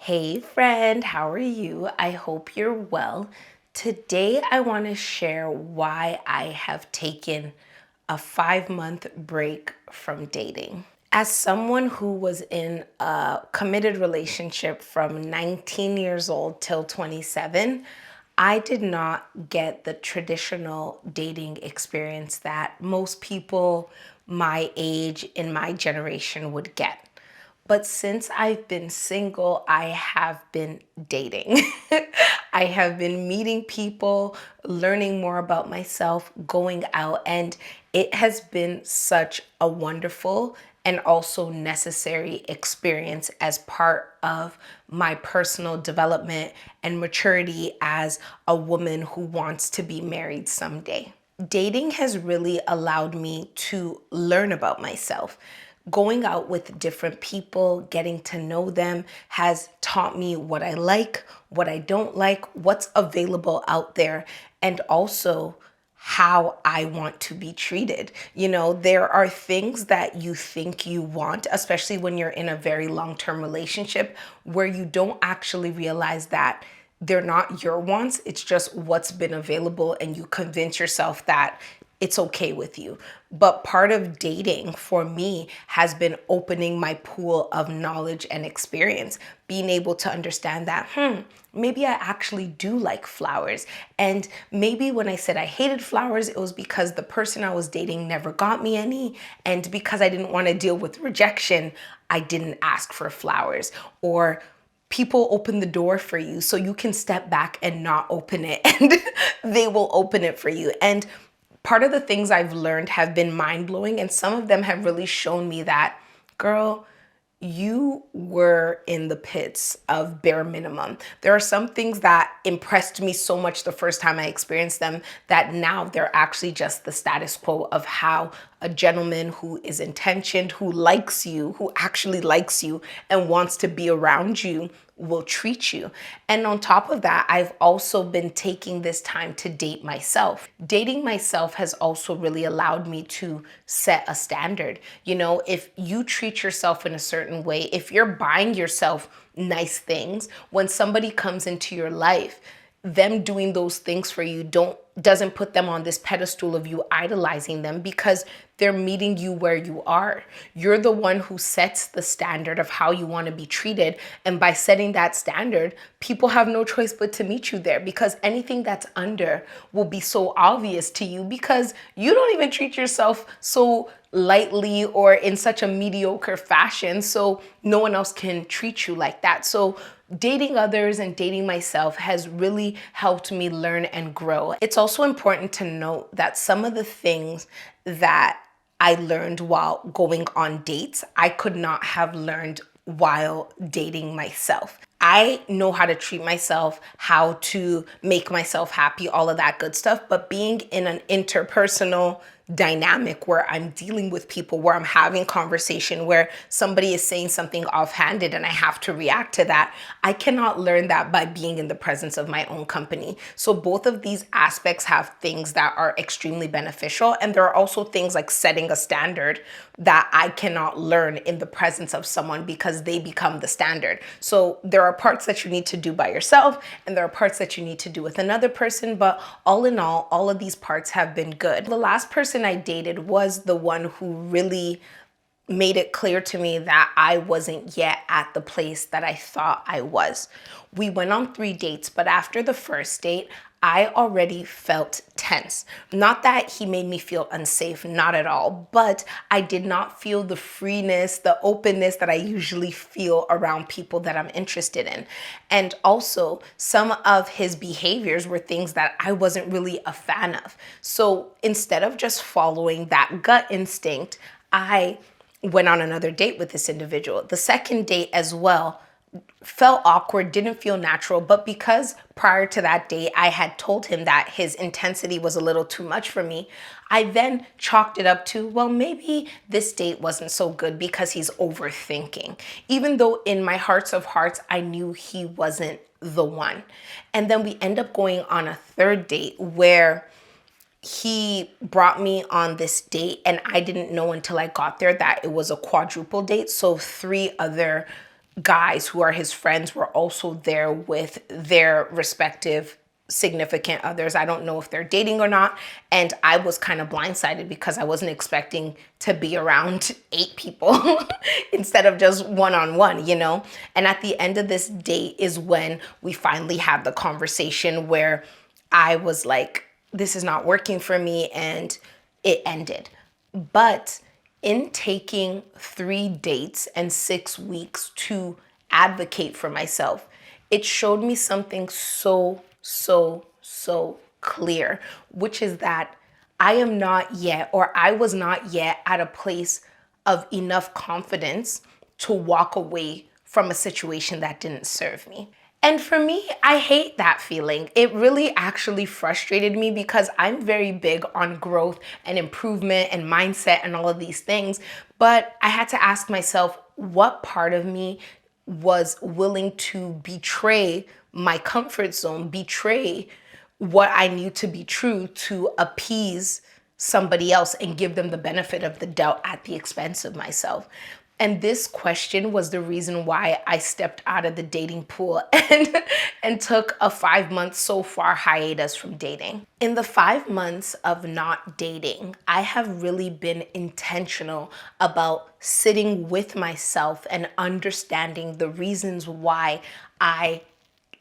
Hey friend, how are you? I hope you're well. Today I want to share why I have taken a 5-month break from dating. As someone who was in a committed relationship from 19 years old till 27, I did not get the traditional dating experience that most people my age in my generation would get. But since I've been single, I have been dating. I have been meeting people, learning more about myself, going out, and it has been such a wonderful and also necessary experience as part of my personal development and maturity as a woman who wants to be married someday. Dating has really allowed me to learn about myself. Going out with different people, getting to know them has taught me what I like, what I don't like, what's available out there, and also how I want to be treated. There are things that you think you want, especially when you're in a very long-term relationship, where you don't actually realize that they're not your wants, it's just what's been available, and you convince yourself that it's okay with you. But part of dating for me has been opening my pool of knowledge and experience, being able to understand that, maybe I actually do like flowers. And maybe when I said I hated flowers, it was because the person I was dating never got me any. And because I didn't want to deal with rejection, I didn't ask for flowers. Or people open the door for you so you can step back and not open it, and they will open it for you. And part of the things I've learned have been mind-blowing, and some of them have really shown me that, girl, you were in the pits of bare minimum. There are some things that impressed me so much the first time I experienced them that now they're actually just the status quo of how a gentleman who is intentioned, who likes you, who actually likes you and wants to be around you will treat you. And on top of that, I've also been taking this time to date myself. Dating myself has also really allowed me to set a standard. If you treat yourself in a certain way, if you're buying yourself nice things, when somebody comes into your life, them doing those things for you doesn't put them on this pedestal of you idolizing them, because they're meeting you where you are. You're the one who sets the standard of how you want to be treated. And by setting that standard, people have no choice but to meet you there, because anything that's under will be so obvious to you because you don't even treat yourself so lightly or in such a mediocre fashion. So no one else can treat you like that. So dating others and dating myself has really helped me learn and grow. It's also important to note that some of the things that I learned while going on dates, I could not have learned while dating myself. I know how to treat myself, how to make myself happy, all of that good stuff. But being in an interpersonal dynamic where I'm dealing with people, where I'm having conversation, where somebody is saying something offhanded and I have to react to that, I cannot learn that by being in the presence of my own company. So both of these aspects have things that are extremely beneficial. And there are also things like setting a standard that I cannot learn in the presence of someone because they become the standard. So there are parts that you need to do by yourself and there are parts that you need to do with another person. But all in all of these parts have been good. The last person I dated was the one who really made it clear to me that I wasn't yet at the place that I thought I was. We went on 3 dates, but after the first date, I already felt tense. Not that he made me feel unsafe, not at all, but I did not feel the freeness, the openness that I usually feel around people that I'm interested in. And also, some of his behaviors were things that I wasn't really a fan of. So instead of just following that gut instinct, I went on another date with this individual. The second date as well felt awkward, didn't feel natural, but because prior to that date, I had told him that his intensity was a little too much for me, I then chalked it up to, well, maybe this date wasn't so good because he's overthinking, even though in my hearts of hearts, I knew he wasn't the one. And then we end up going on a third date where he brought me on this date, and I didn't know until I got there that it was a quadruple date. So 3 other guys who are his friends were also there with their respective significant others. I don't know if they're dating or not. And I was kind of blindsided because I wasn't expecting to be around 8 people instead of just one-on-one, you know? And at the end of this date is when we finally had the conversation where I was like, this is not working for me, and it ended. But in taking 3 dates and 6 weeks to advocate for myself, it showed me something so clear, which is that I am not yet, or I was not yet at a place of enough confidence to walk away from a situation that didn't serve me. And for me, I hate that feeling. It really actually frustrated me because I'm very big on growth and improvement and mindset and all of these things. But I had to ask myself, what part of me was willing to betray my comfort zone, betray what I knew to be true to appease somebody else and give them the benefit of the doubt at the expense of myself? And this question was the reason why I stepped out of the dating pool and took a 5 month so far hiatus from dating. In the 5 months of not dating, I have really been intentional about sitting with myself and understanding the reasons why I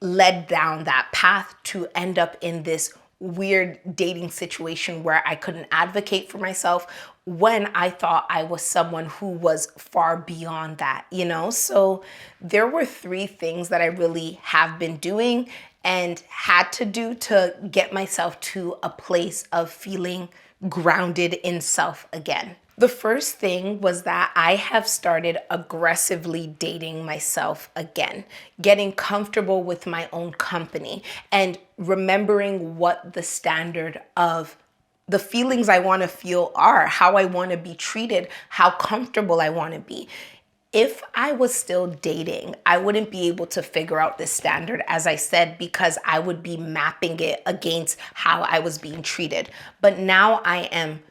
led down that path to end up in this weird dating situation where I couldn't advocate for myself when I thought I was someone who was far beyond that, you know? So there were 3 things that I really have been doing and had to do to get myself to a place of feeling grounded in self again. The first thing was that I have started aggressively dating myself again, getting comfortable with my own company and remembering what the standard of the feelings I want to feel are, how I want to be treated, how comfortable I want to be. If I was still dating, I wouldn't be able to figure out this standard, as I said, because I would be mapping it against how I was being treated. But now I am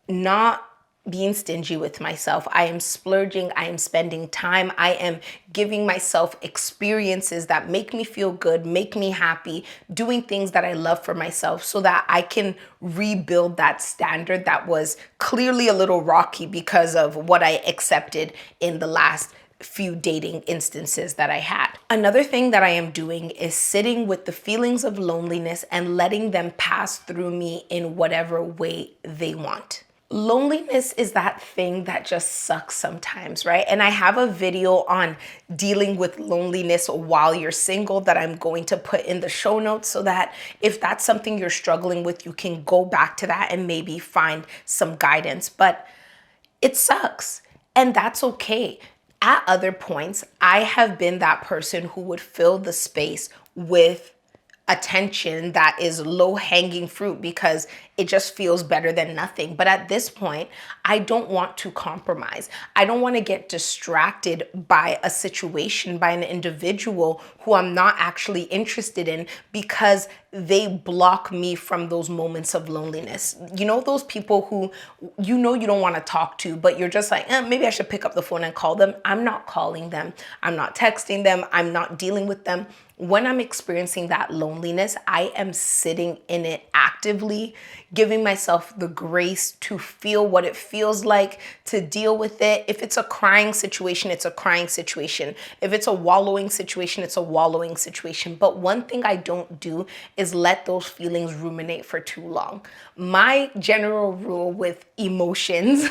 not being stingy with myself. I am splurging. I am spending time. I am giving myself experiences that make me feel good, make me happy, doing things that I love for myself so that I can rebuild that standard that was clearly a little rocky because of what I accepted in the last few dating instances that I had. Another thing that I am doing is sitting with the feelings of loneliness and letting them pass through me in whatever way they want. Loneliness is that thing that just sucks sometimes, right? And I have a video on dealing with loneliness while you're single that I'm going to put in the show notes so that if that's something you're struggling with, you can go back to that and maybe find some guidance. But it sucks, and that's okay. At other points, I have been that person who would fill the space with attention that is low-hanging fruit because it just feels better than nothing. But at this point, I don't want to compromise. I don't want to get distracted by a situation, by an individual who I'm not actually interested in because they block me from those moments of loneliness. You know, those people who you know you don't want to talk to, but you're just like, maybe I should pick up the phone and call them. I'm not calling them. I'm not texting them. I'm not dealing with them. When I'm experiencing that loneliness, I am sitting in it actively, giving myself the grace to feel what it feels like, to deal with it. If it's a crying situation, it's a crying situation. If it's a wallowing situation, it's a wallowing situation. But one thing I don't do is let those feelings ruminate for too long. My general rule with emotions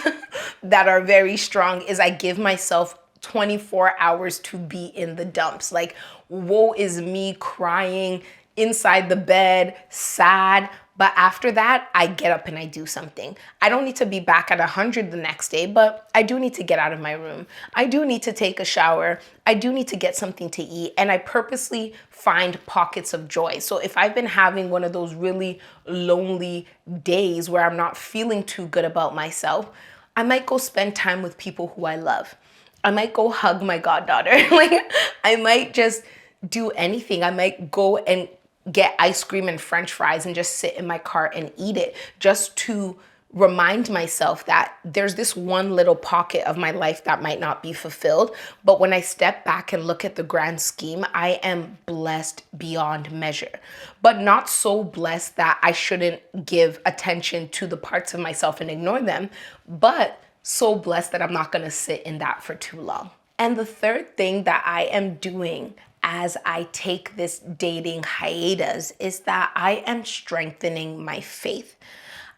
that are very strong is I give myself 24 hours to be in the dumps. Like, woe is me crying inside the bed, sad. But after that, I get up and I do something. I don't need to be back at 100 the next day, but I do need to get out of my room. I do need to take a shower. I do need to get something to eat. And I purposely find pockets of joy. So if I've been having one of those really lonely days where I'm not feeling too good about myself, I might go spend time with people who I love. I might go hug my goddaughter. Like, I might just do anything. I might go and get ice cream and French fries and just sit in my car and eat it just to remind myself that there's this one little pocket of my life that might not be fulfilled. But when I step back and look at the grand scheme, I am blessed beyond measure, but not so blessed that I shouldn't give attention to the parts of myself and ignore them, but so blessed that I'm not going to sit in that for too long. And the third thing that I am doing as I take this dating hiatus is that I am strengthening my faith.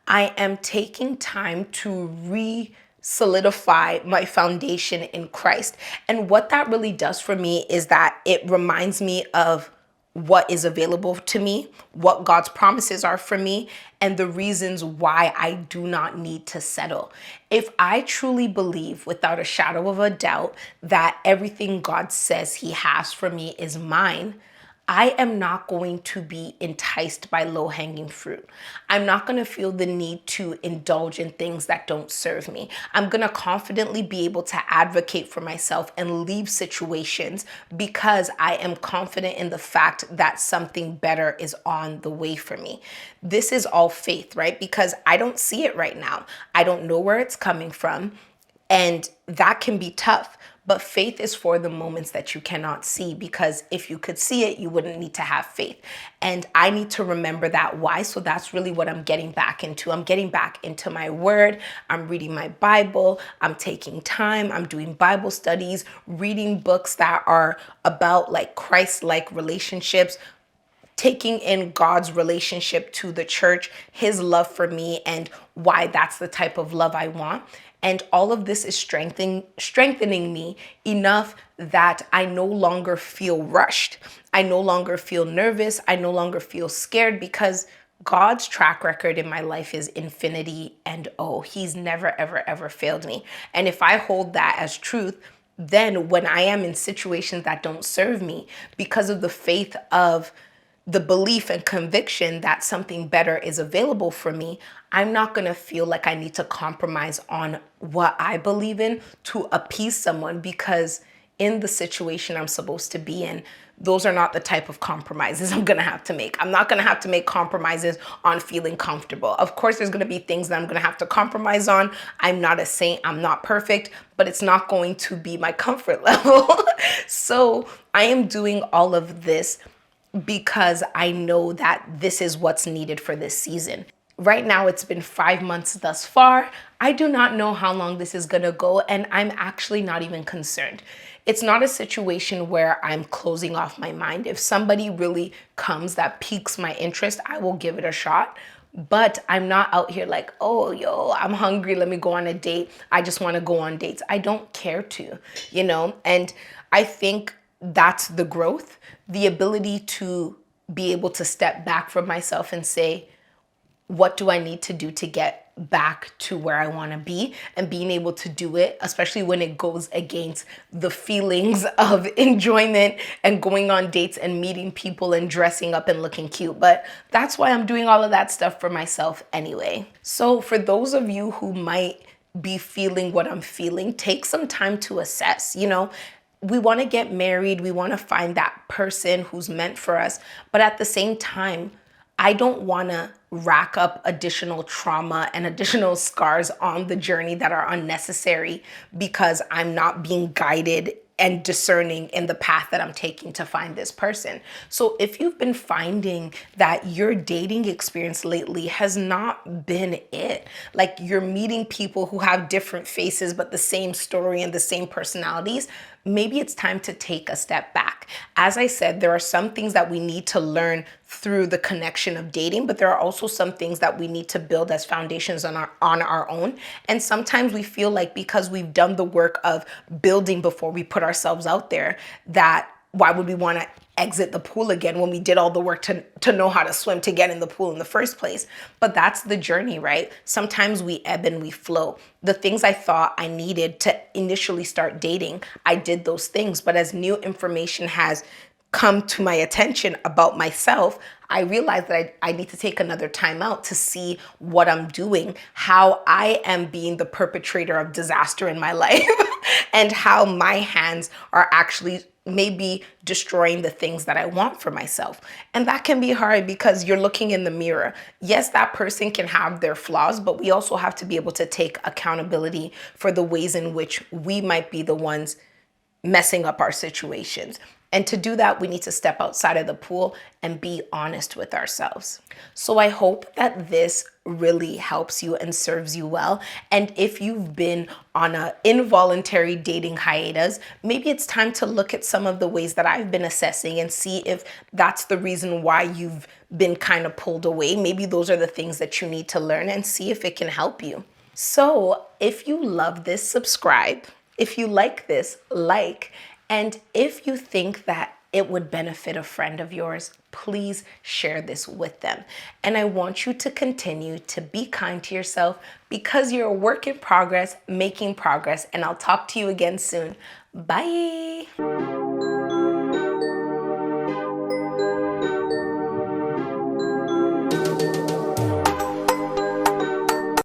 I am taking time to solidify my foundation in Christ. And what that really does for me is that it reminds me of what is available to me, what God's promises are for me, and the reasons why I do not need to settle. If I truly believe without a shadow of a doubt that everything God says He has for me is mine, I am not going to be enticed by low-hanging fruit. I'm not going to feel the need to indulge in things that don't serve me. I'm going to confidently be able to advocate for myself and leave situations because I am confident in the fact that something better is on the way for me. This is all faith, right? Because I don't see it right now. I don't know where it's coming from. And that can be tough. But faith is for the moments that you cannot see, because if you could see it, you wouldn't need to have faith. And I need to remember that why. So that's really what I'm getting back into. I'm getting back into my word. I'm reading my Bible. I'm taking time. I'm doing Bible studies, reading books that are about like Christ-like relationships, taking in God's relationship to the church, His love for me, and why that's the type of love I want. And all of this is strengthening me enough that I no longer feel rushed. I no longer feel nervous. I no longer feel scared, because God's track record in my life is infinity and He's never, ever, ever failed me. And if I hold that as truth, then when I am in situations that don't serve me, because of the faith of the belief and conviction that something better is available for me, I'm not going to feel like I need to compromise on what I believe in to appease someone, because in the situation I'm supposed to be in, those are not the type of compromises I'm going to have to make. I'm not going to have to make compromises on feeling comfortable. Of course, there's going to be things that I'm going to have to compromise on. I'm not a saint. I'm not perfect, but it's not going to be my comfort level. So I am doing all of this because I know that this is what's needed for this season. Right now, it's been 5 months thus far. I do not know how long this is gonna go, and I'm actually not even concerned. It's not a situation where I'm closing off my mind. If somebody really comes that piques my interest, I will give it a shot. But I'm not out here like, oh, yo, I'm hungry, let me go on a date. I just wanna go on dates. I don't care to, And I think that's the growth, the ability to be able to step back from myself and say, what do I need to do to get back to where I want to be, and being able to do it, especially when it goes against the feelings of enjoyment and going on dates and meeting people and dressing up and looking cute. But that's why I'm doing all of that stuff for myself anyway. So for those of you who might be feeling what I'm feeling, take some time to assess, we want to get married. We want to find that person who's meant for us. But at the same time, I don't want to rack up additional trauma and additional scars on the journey that are unnecessary because I'm not being guided and discerning in the path that I'm taking to find this person. So if you've been finding that your dating experience lately has not been it, like you're meeting people who have different faces but the same story and the same personalities, maybe it's time to take a step back. As I said, there are some things that we need to learn through the connection of dating, but there are also some things that we need to build as foundations on our own. And sometimes we feel like because we've done the work of building before we put ourselves out there, that why would we want to exit the pool again when we did all the work to know how to swim to get in the pool in the first place? But that's the journey, right? Sometimes we ebb and we flow. The things I thought I needed to initially start dating, I did those things. But as new information has come to my attention about myself, I realized that I need to take another time out to see what I'm doing, how I am being the perpetrator of disaster in my life, and how my hands are actually maybe destroying the things that I want for myself. And that can be hard because you're looking in the mirror. Yes, that person can have their flaws, but we also have to be able to take accountability for the ways in which we might be the ones messing up our situations. And to do that, we need to step outside of the pool and be honest with ourselves. So I hope that this really helps you and serves you well. And if you've been on an involuntary dating hiatus, maybe it's time to look at some of the ways that I've been assessing and see if that's the reason why you've been kind of pulled away. Maybe those are the things that you need to learn, and see if it can help you. So if you love this, subscribe. If you like this, like. And if you think that it would benefit a friend of yours, please share this with them. And I want you to continue to be kind to yourself, because you're a work in progress, making progress. And I'll talk to you again soon. Bye.